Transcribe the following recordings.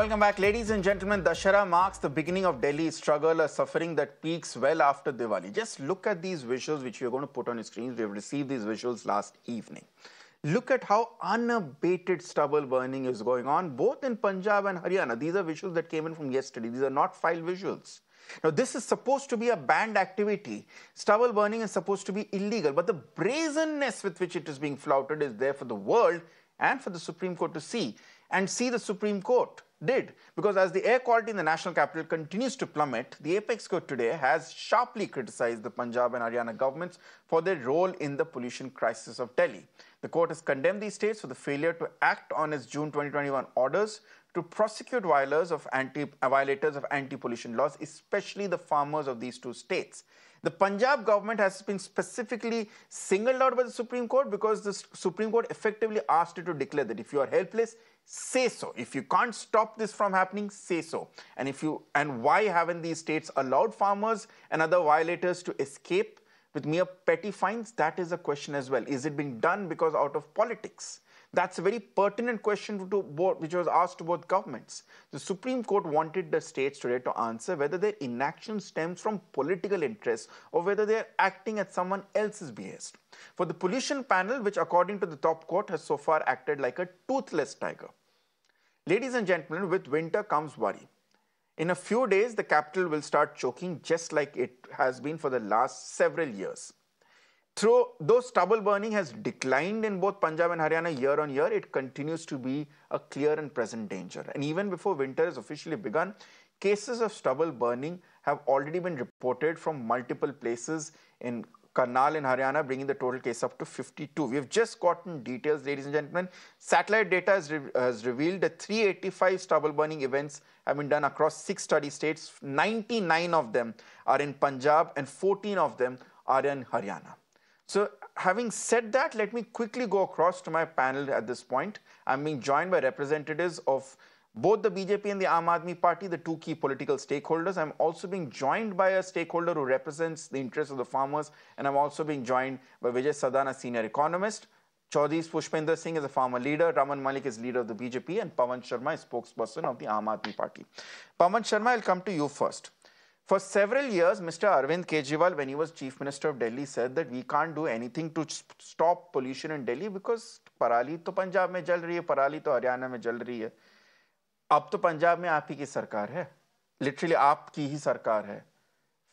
Welcome back, ladies and gentlemen. Dussehra marks the beginning of Delhi's struggle, a suffering that peaks well after Diwali. Just look at these visuals which you're going to put on your screens. We have received these visuals last evening. Look at how unabated stubble burning is going on, both in Punjab and Haryana. These are visuals that came in from yesterday. These are not file visuals. Now, this is supposed to be a banned activity. Stubble burning is supposed to be illegal, but the brazenness with which it is being flouted is there for the world and for the Supreme Court to see. And see, the Supreme Court did. Because as the air quality in the national capital continues to plummet, the Apex Court today has sharply criticized the Punjab and Haryana governments for their role in the pollution crisis of Delhi. The court has condemned these states for the failure to act on its June 2021 orders to prosecute violators of anti-pollution laws, especially the farmers of these two states. The Punjab government has been specifically singled out by the Supreme Court because the Supreme Court effectively asked it to declare that if you are helpless, say so. If you can't stop this from happening, say so. And why haven't these states allowed farmers and other violators to escape with mere petty fines? That is a question as well. Is it being done because out of politics? That's a very pertinent question to both, which was asked to both governments. The Supreme Court wanted the states today to answer whether their inaction stems from political interests or whether they're acting at someone else's behest. For the pollution panel, which according to the top court has so far acted like a toothless tiger. Ladies and gentlemen, with winter comes worry. In a few days, the capital will start choking just like it has been for the last several years. Though stubble burning has declined in both Punjab and Haryana year on year, it continues to be a clear and present danger. And even before winter has officially begun, cases of stubble burning have already been reported from multiple places in Karnal in Haryana, bringing the total case up to 52. We have just gotten details, ladies and gentlemen. Satellite data has revealed that 385 stubble burning events have been done across 6 study states. 99 of them are in Punjab and 14 of them are in Haryana. So, having said that, let me quickly go across to my panel at this point. I'm being joined by representatives of both the BJP and the Aam Aadmi Party, the two key political stakeholders. I'm also being joined by a stakeholder who represents the interests of the farmers, and I'm also being joined by Vijay Sadana, senior economist. Chaudhry Pushpinder Singh is a farmer leader, Raman Malik is leader of the BJP, and Pawan Sharma is spokesperson of the Aam Aadmi Party. Pawan Sharma, I'll come to you first. For several years, Mr. Arvind Kejriwal, when he was Chief Minister of Delhi, said that we can't do anything to stop pollution in Delhi because parali to Punjab mein jal rahi hai, parali to Haryana mein jal rahi hai. अब तो पंजाब में आप ही की सरकार है, literally आपकी ही सरकार है,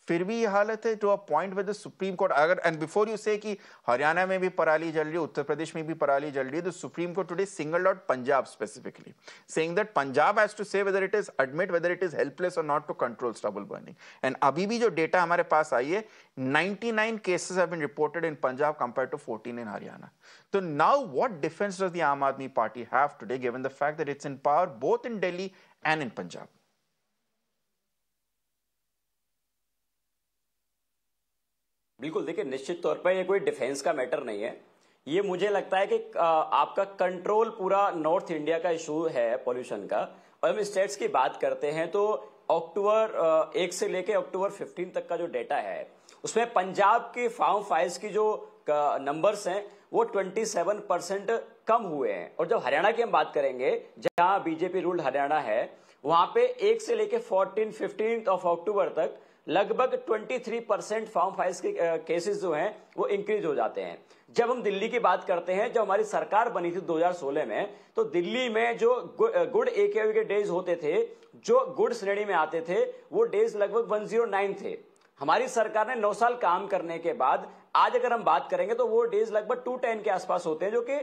फिर भी ये हालत है to a point with the supreme court. अगर एंड बिफोर यू से कि हरियाणा में भी पराली जल रही है, उत्तर प्रदेश में भी पराली जल रही है, the supreme court today singled out Punjab specifically, saying that Punjab has to say whether it is admit whether it is helpless और not to control stubble burning. And अभी भी जो डेटा हमारे पास आई है, 99 cases have been reported in Punjab compared to 14 in Haryana. So now what defense does the Aam Aadmi Party have today, given the fact that it's in power both in Delhi and in Punjab? बिल्कुल, देखिए, निश्चित तौर पर ये कोई defence का matter नहीं है. ये मुझे लगता है कि आपका कंट्रोल पूरा नॉर्थ इंडिया का इशू है पोल्यूशन का. और हम स्टेट्स की बात करते हैं तो अक्टूबर 1 से लेके अक्टूबर 15 तक का जो डेटा है, उसमें पंजाब की फार्म फायर्स की जो नंबर्स हैं वो 27% कम हुए हैं. और जब हरियाणा की हम बात करेंगे, जहां बीजेपी रूल्ड हरियाणा है, वहां पे 1 से लेके 15 ऑफ अक्टूबर तक लगभग 23% फार्म फायर्स के केसेस जो हैं वो इंक्रीज हो जाते हैं. जब हम दिल्ली की बात करते हैं, जब हमारी सरकार बनी थी 2016 में, तो दिल्ली में जो गुड AQI के डेज होते थे, जो गुड श्रेणी में आते थे, वो डेज लगभग 109 थे. हमारी सरकार ने 9 साल काम करने के बाद आज अगर हम बात करेंगे तो वो डेज लगभग 210 के आसपास होते हैं, जो कि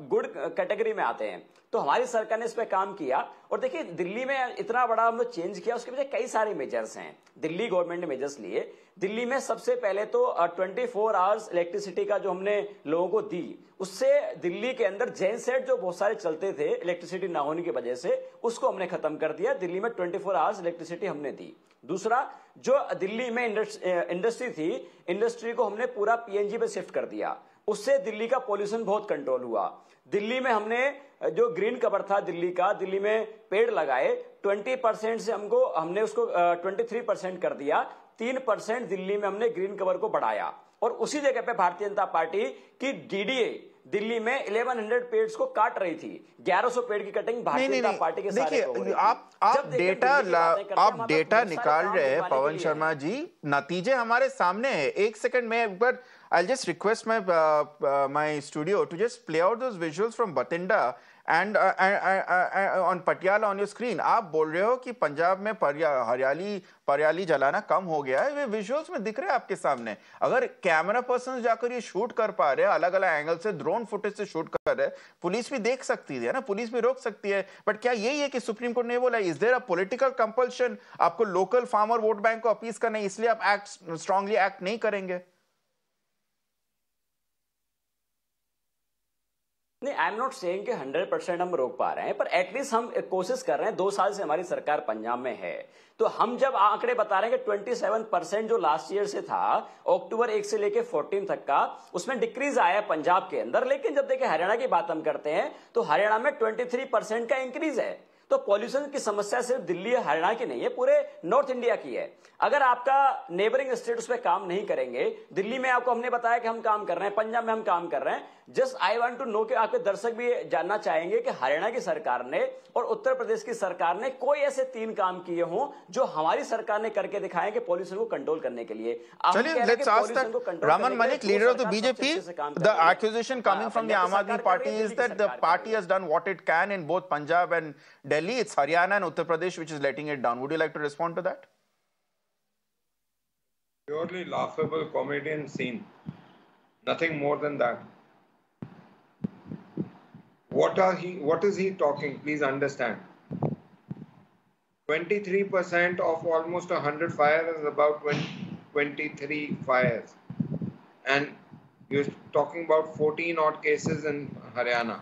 गुड कैटेगरी में आते हैं. तो हमारी सरकार ने इस पे काम किया. और देखिए, दिल्ली में इतना बड़ा हमने चेंज किया, उसके पीछे कई सारे मेजर्स हैं. दिल्ली गवर्नमेंट ने मेजर्स लिए. दिल्ली में सबसे पहले तो 24 आवर्स इलेक्ट्रिसिटी का जो हमने लोगों को दी, उससे दिल्ली के अंदर जेन सेट जो बहुत सारे चलते थे इलेक्ट्रिसिटी ना होने की वजह से, उसको हमने खत्म कर दिया. दिल्ली में 24 आवर्स इलेक्ट्रिसिटी हमने दी. दूसरा, जो दिल्ली में इंडस्ट्री थी, इंडस्ट्री को हमने पूरा PNG पे शिफ्ट कर दिया. उससे दिल्ली का पॉल्यूशन बहुत कंट्रोल हुआ. दिल्ली में हमने जो ग्रीन कवर था दिल्ली का, दिल्ली में पेड़ लगाए. 20% से हमने उसको 23% कर दिया. 3% दिल्ली में हमने ग्रीन कवर को बढ़ाया. और उसी जगह पे भारतीय जनता पार्टी की DDA दिल्ली में 1100 पेड़ को काट रही थी, 1100 पेड़ की कटिंग भारतीय जनता पार्टी के सारे को हो रही थी। आप डेटा निकाल रहे हैं पवन शर्मा जी, नतीजे हमारे सामने हैं। एक सेकंड में एक बार I'll just request my studio to just play out those visuals from Bathinda and on Patiala on your screen. आप बोल रहे हो कि पंजाब में हरियाली जलाना कम हो गया है, वे विजुअल्स में दिख रहे हैं आपके सामने। अगर कैमरा पर्सन जाकर ये शूट कर पा रहे हैं, अलग अलग एंगल से ड्रोन फुटेज से शूट कर रहे हैं, पुलिस भी देख सकती है ना, पुलिस भी रोक सकती है। बट क्या यही है कि सुप्रीम कोर्ट ने बोला is there a political compulsion आपको लोकल फार्मर वोट बैंक को अपील करना है, इसलिए आप स्ट्रांगली एक्ट नहीं करेंगे? नहीं, आई एम नॉट सेइंग कि 100% हम रोक पा रहे हैं, पर एटलीस्ट हम कोशिश कर रहे हैं। 2 साल से हमारी सरकार पंजाब में है, तो हम जब आंकड़े बता रहे हैं कि 27% जो लास्ट ईयर से था, अक्टूबर 1 से लेके 14 तक का, उसमें डिक्रीज आया है पंजाब के अंदर। लेकिन जब देखिए हरियाणा की बात हम करते हैं तो हरियाणा में 23% का इंक्रीज है। तो पॉल्यूशन की समस्या सिर्फ दिल्ली या हरियाणा की नहीं है, पूरे नॉर्थ इंडिया की है। अगर आपका नेबरिंग स्टेट उस पर काम नहीं करेंगे, दिल्ली में आपको हमने बताया कि हम काम कर रहे हैं, पंजाब में हम काम कर रहे हैं। Just I want to know कि आपके दर्शक भी जानना चाहेंगे कि हरियाणा की सरकार ने और उत्तर प्रदेश की सरकार ने कोई ऐसे 3 काम किए हों जो हमारी सरकार ने करके दिखाए कि पॉल्यूशन को कंट्रोल करने के लिए। Raman Malik, leader of the BJP, the accusation coming from the Aam Aadmi Party is that the party has done what it can in both Punjab and Delhi. It's Haryana and Uttar Pradesh which is letting it down. Would you like to respond to that? Purely laughable comedian scene. Nothing more than that. What is he talking? Please understand. 23% of almost 100 fires is about 23 fires. And you're talking about 14 odd cases in Haryana.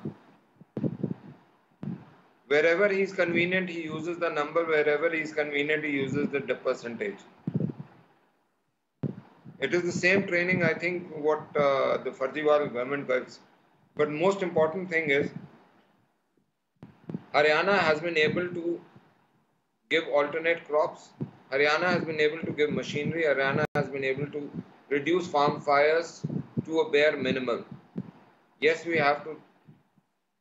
Wherever he's convenient, he uses the number. Wherever he's convenient, he uses the percentage. It is the same training, I think, what the Farjiwal government gives. But most important thing is, Haryana has been able to give alternate crops. Haryana has been able to give machinery. Haryana has been able to reduce farm fires to a bare minimum. Yes, we have to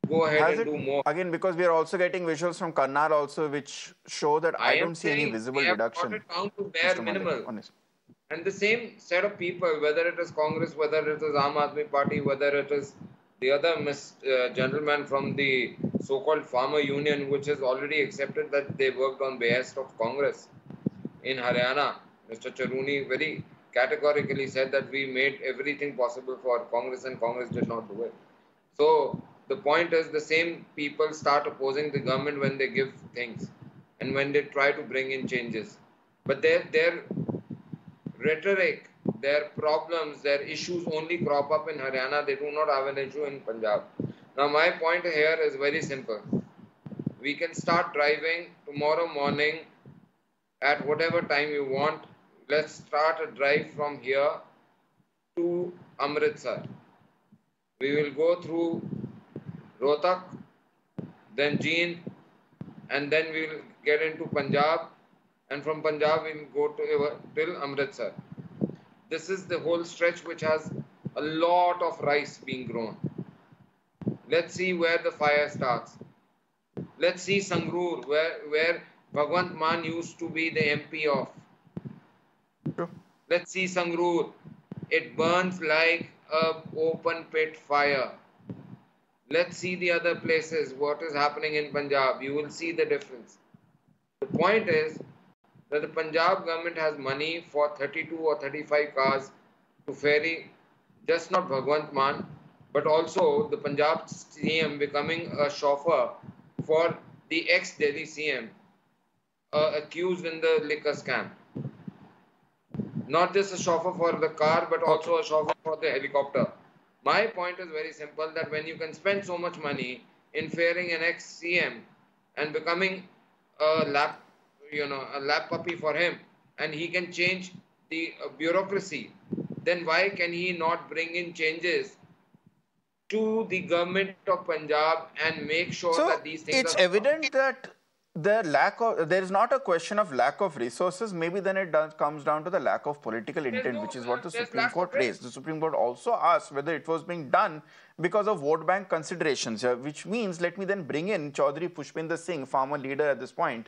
go ahead and do more. Again, because we are also getting visuals from Karnal also, which show that I don't see any visible reduction. We have brought it down to bare minimum. And the same set of people, whether it is Congress, whether it is Aam Aadmi Party, whether it is the other gentleman from the so-called Farmer Union, which has already accepted that they worked on behest of Congress in Haryana. Mr. Charuni very categorically said that we made everything possible for Congress and Congress did not do it. So the point is, the same people start opposing the government when they give things and when they try to bring in changes. But their rhetoric, their problems, their issues only crop up in Haryana. They do not have an issue in Punjab. Now my point here is very simple. We can start driving tomorrow morning at whatever time you want. Let's start a drive from here to Amritsar. We will go through Rohtak, then Jeend, and then we will get into Punjab, and from Punjab we will go till Amritsar. This is the whole stretch which has a lot of rice being grown. Let's see where the fire starts. Let's see Sangrur, where Bhagwant Mann used to be the MP of. Let's see Sangrur. It burns like an open pit fire. Let's see the other places, what is happening in Punjab. You will see the difference. The point is that the Punjab government has money for 32 or 35 cars to ferry just not Bhagwant Mann, but also the Punjab CM becoming a chauffeur for the ex-Delhi CM accused in the liquor scam. Not just a chauffeur for the car, but also a chauffeur for the helicopter. My point is very simple, that when you can spend so much money in ferrying an ex-CM and becoming a lap puppy for him, and he can change the bureaucracy, then why can he not bring in changes to the government of Punjab and make sure that these things it's evident that there is not a question of lack of resources. Maybe then it comes down to the lack of political intent, which is what the Supreme Court raised. The Supreme Court also asked whether it was being done because of vote bank considerations, which means, let me then bring in Chaudhary Pushpinder Singh, farmer leader at this point.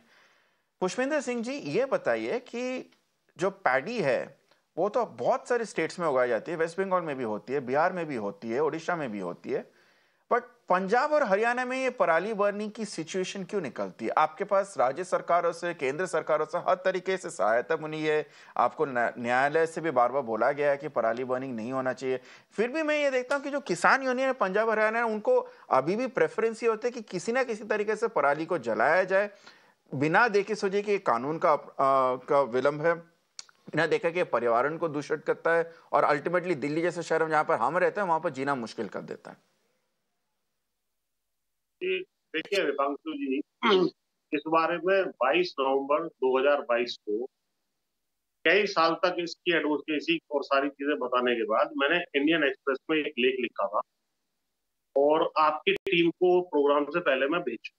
Pushpinder Singh ji, ये बताइए कि जो paddy है वो तो बहुत सारे states में उगाई जाती है, वेस्ट बंगाल में भी होती है, बिहार में भी होती है, उड़ीसा में भी होती है, बट पंजाब और हरियाणा में ये पराली बर्निंग की सिचुएशन क्यों निकलती है? आपके पास राज्य सरकारों से, केंद्र सरकारों से हर तरीके से सहायता मिली है, आपको न्यायालय से भी बार बार बोला गया है कि पराली बर्निंग नहीं होना चाहिए, फिर भी मैं ये देखता हूँ कि जो किसान यूनियन है पंजाब हरियाणा, उनको अभी भी प्रेफरेंस ये होता है कि किसी ना किसी तरीके से पराली को जलाया जाए, बिना देखे सोचे कि कानून का विलंब है, बिना देखा कि पर्यावरण को दूषित करता है और अल्टीमेटली दिल्ली जैसे शहर में जहां पर हम रहते हैं वहां पर जीना मुश्किल कर देता है। देखिए विपांशु जी, इस बारे में 22 नवंबर 2022 को कई साल तक इसकी एडवोकेसी और सारी चीजें बताने के बाद मैंने इंडियन एक्सप्रेस में एक लेख लिखा था और आपकी टीम को प्रोग्राम से पहले मैं भेजू।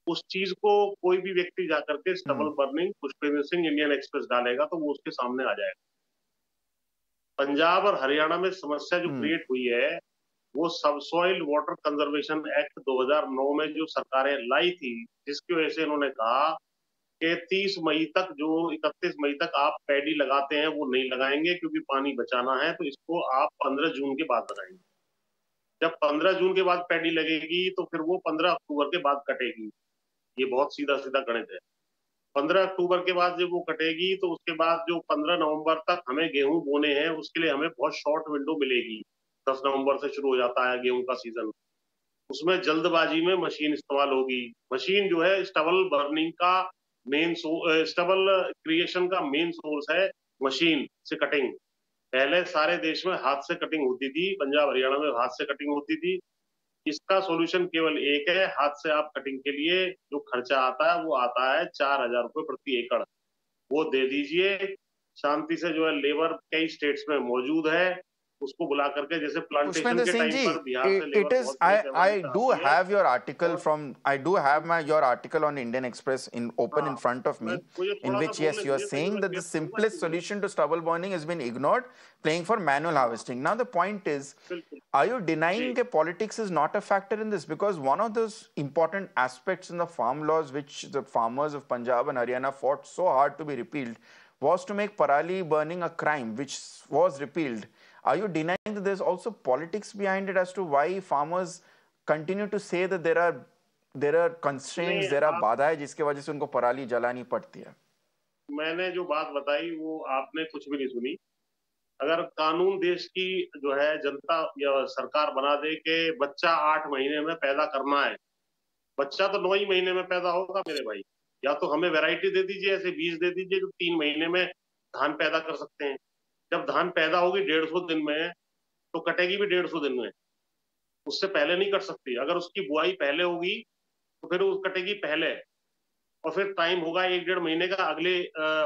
उस चीज को कोई भी व्यक्ति जाकर के stubble burning Pushpendra Singh Indian express डालेगा तो वो उसके सामने आ जाएगा। पंजाब और हरियाणा में समस्या जो क्रिएट हुई है वो सबसॉइल वाटर कंजर्वेशन एक्ट 2009 में जो सरकारें लाई थी, जिसकी वजह से इन्होंने कहा कि 30 मई तक जो 31 मई तक आप पैडी लगाते हैं वो नहीं लगाएंगे क्योंकि पानी बचाना है, तो इसको आप 15 जून के बाद लगाएंगे। जब 15 जून के बाद पैडी लगेगी तो फिर वो 15 अक्टूबर के बाद कटेगी। ये बहुत सीधा सीधा गणित है। 15 अक्टूबर के बाद जब वो कटेगी तो उसके बाद जो 15 नवंबर तक हमें गेहूं बोने हैं उसके लिए हमें बहुत शॉर्ट विंडो मिलेगी। 10 नवंबर से शुरू हो जाता है गेहूं का सीजन। उसमें जल्दबाजी में मशीन इस्तेमाल होगी। मशीन जो है स्टबल बर्निंग का स्टबल क्रिएशन का मेन सोर्स है मशीन से कटिंग। पहले सारे देश में हाथ से कटिंग होती थी, पंजाब हरियाणा में हाथ से कटिंग होती थी। इसका सॉल्यूशन केवल एक है, हाथ से आप कटिंग के लिए जो खर्चा आता है वो आता है 4000 रुपए प्रति एकड़। वो दे दीजिए, शांति से जो है लेबर कई स्टेट्स में मौजूद है, उसको बुला करके जैसे प्लांटेशन के टाइम पर बिहार से labour it is I do have your article from I do have your article on Indian Express open in front of me, in which yes you are saying that the simplest solution to stubble burning has been ignored, playing for manual harvesting. Now the point is, are you denying that politics is not a factor in this? Because one of those important aspects in the farm laws which the farmers of Punjab and Haryana fought so hard to be repealed was to make parali burning a crime, which was repealed. Are you denying that there's also politics behind it as to why farmers continue to say that there are constraints, there are बाधाएं जिसके वजह से उनको पराली जलानी पड़ती है? मैंने जो बात बताई वो आपने कुछ भी नहीं सुनी। अगर कानून देश की जो है जनता या सरकार बना दे कि बच्चा 8 महीने में पैदा करना है, बच्चा तो 9 ही महीने में पैदा होगा मेरे भाई। या तो हमें वैरायटी दे दीजिए, ऐसे बीज दे दीजिए जो 3 महीने में धान पैदा कर सकते हैं। जब धान पैदा होगी 150 दिन में तो कटेगी भी 150 दिन में, उससे पहले नहीं कट सकती। अगर उसकी बुआई पहले होगी तो फिर वो कटेगी पहले, और फिर टाइम होगा 1-1.5 महीने का अगले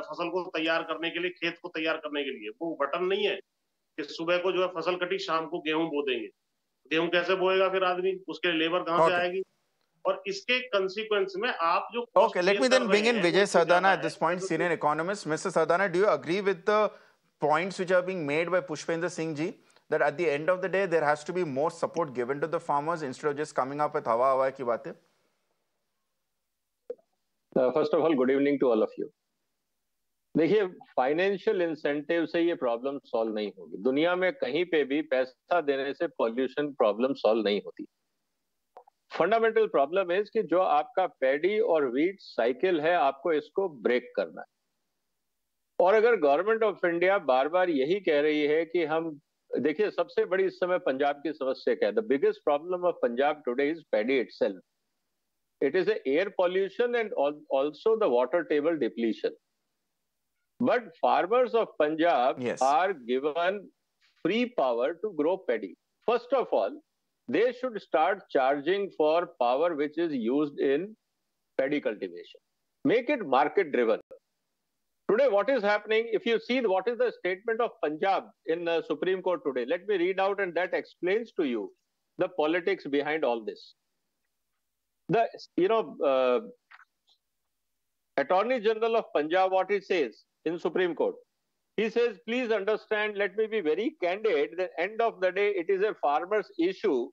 फसल को तैयार करने के लिए, खेत को तैयार करने के लिए। वो बटन नहीं है कि सुबह को जो है फसल कटी शाम को गेहूं बो देंगे। गेहूं कैसे बोएगा फिर आदमी, उसके लिए लेबर कहां से आएगी? और इसके कंसीक्वेंस में आप जो Okay, let me then bring in Vijay Sardana at this point, senior economist. Mr. Sardana, do you agree with the points which are being made by Pushpender Singh ji, that at the end of the day there has to be more support given to the farmers instead of just coming up with hawa ki baatein? First of all, good evening to all of you. देखिए, financial incentive से ये problem solve नहीं होगी। दुनिया में कहीं पे भी पैसा देने से पॉल्यूशन प्रॉब्लम सॉल्व नहीं होती। फंडामेंटल प्रॉब्लम है कि जो आपका पैडी और वीट साइकिल है, आपको इसको ब्रेक करना है। और अगर गवर्नमेंट ऑफ इंडिया बार बार यही कह रही है कि हम, देखिए सबसे बड़ी इस समय पंजाब की समस्या क्या है? The biggest problem of Punjab today is paddy itself. It is a air pollution and also the water table depletion. But farmers of Punjab are given free power to grow paddy. First of all, they should start charging for power which is used in paddy cultivation. Make it market driven. Today, what is happening, if you see what is the statement of Punjab in the Supreme Court today, let me read out and that explains to you the politics behind all this. The, Attorney General of Punjab, what he says in Supreme Court, he says, please understand, let me be very candid, the end of the day, it is a farmer's issue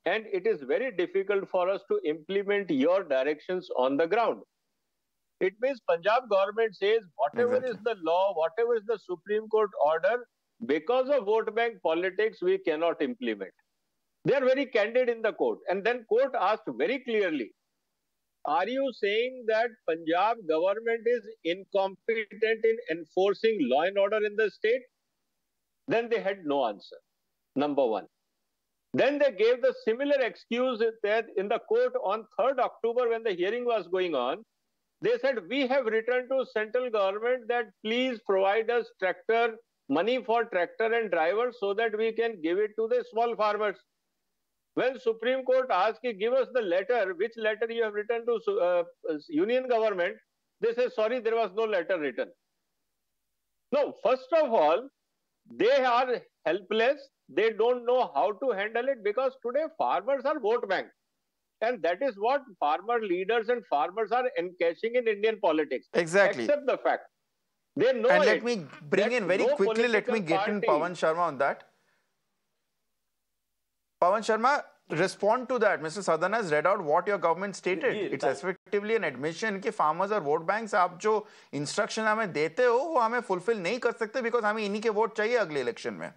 and it is very difficult for us to implement your directions on the ground. It means Punjab government says, whatever is the law, whatever is the Supreme Court order, because of vote bank politics, we cannot implement. They are very candid in the court. And then court asked very clearly, are you saying that Punjab government is incompetent in enforcing law and order in the state? Then they had no answer, number one. Then they gave the similar excuse that in the court on 3rd October when the hearing was going on, they said, we have written to central government that please provide us money for tractor and drivers so that we can give it to the small farmers. When Supreme Court asked, give us the letter, which letter you have written to union government, they say, sorry, there was no letter written. No, first of all, they are helpless. They don't know how to handle it because today farmers are vote bank. And that is what farmer leaders and farmers are encashing in Indian politics. Exactly. Accept the fact. They know and it. Let me bring in very quickly, let me get in Pawan Sharma on that. Pawan Sharma, respond to that. Mr. Sadhana has read out what your government stated. It's effectively an admission कि farmers और vote banks आप जो instruction हमें देते हो वो हमें fulfill नहीं कर सकते because हमें इन्हीं के वोट चाहिए अगले इलेक्शन में.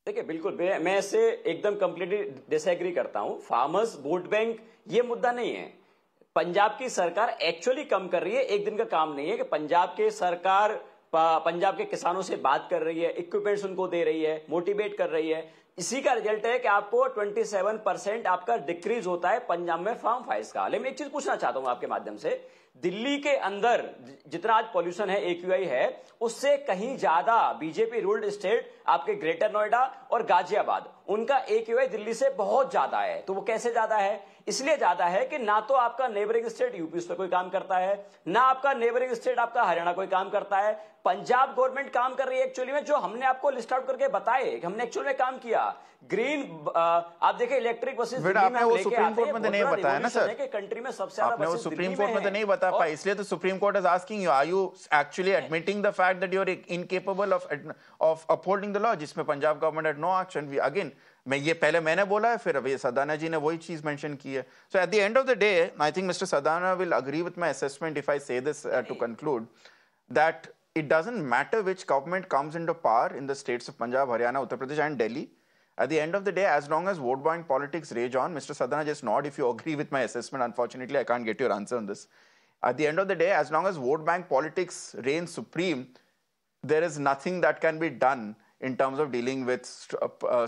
देखिए बिल्कुल मैं इससे एकदम कंप्लीटली डिसएग्री करता हूं. फार्मर्स वोट बैंक ये मुद्दा नहीं है. पंजाब की सरकार एक्चुअली कम कर रही है. एक दिन का काम नहीं है कि पंजाब के सरकार पंजाब के किसानों से बात कर रही है, इक्विपमेंट्स उनको दे रही है, मोटिवेट कर रही है. इसी का रिजल्ट है कि आपको 27% आपका डिक्रीज होता है पंजाब में फार्म फायर्स का. लेकिन एक चीज पूछना चाहता हूं आपके माध्यम से, दिल्ली के अंदर जितना आज पॉल्यूशन है, AQI है, उससे कहीं ज्यादा बीजेपी रूल्ड स्टेट आपके ग्रेटर नोएडा और गाजियाबाद, उनका AQI दिल्ली से बहुत ज्यादा है. तो वो कैसे ज्यादा है? इसलिए ज्यादा है कि ना तो आपका नेबरिंग स्टेट यूपी उस पर कोई काम करता है, ना आपका नेबरिंग स्टेट आपका हरियाणा कोई काम करता है. पंजाब गवर्नमेंट काम कर रही है एक्चुअली में, जो हमने आपको लिस्ट आउट करके बताए कि हमने एक्चुअली में काम किया. ग्रीन आप देखिए इलेक्ट्रिक बसेस आपने वो सुप्रीम कोर्ट में नहीं बताया ना सर, कंट्री में सबसे ज्यादा आपने वो सुप्रीम कोर्ट में नहीं बता पाया, इसलिए तो supreme court is asking you, are you actually admitting the fact that you are incapable of upholding the law, जिसमें Punjab government had no action. Again मैं ये पहले मैंने बोला है, फिर अभी सदाना जी ने वही चीज मेंशन की है. So at the end of the day I think Mister Sadana will agree with my assessment if I say this to conclude that it doesn't matter which government comes into power in the states of Punjab, Haryana, Uttar Pradesh and Delhi. At the end of the day, as long as vote bank politics rage on, Mr. Sadhana, just nod if you agree with my assessment. Unfortunately, I can't get your answer on this. At the end of the day, as long as vote bank politics reigns supreme, there is nothing that can be done in terms of dealing with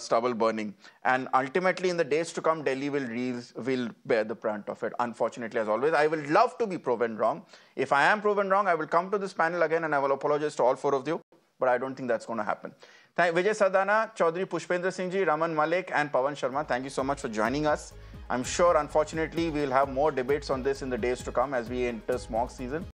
stubble burning. And ultimately, in the days to come, Delhi will bear the brunt of it. Unfortunately, as always, I will love to be proven wrong. If I am proven wrong, I will come to this panel again and I will apologize to all four of you. But I don't think that's going to happen. Vijay Sadhana, Chaudhary Pushpendra Singh ji, Raman Malik and Pawan Sharma, thank you so much for joining us. I'm sure, unfortunately, we will have more debates on this in the days to come as we enter smog season.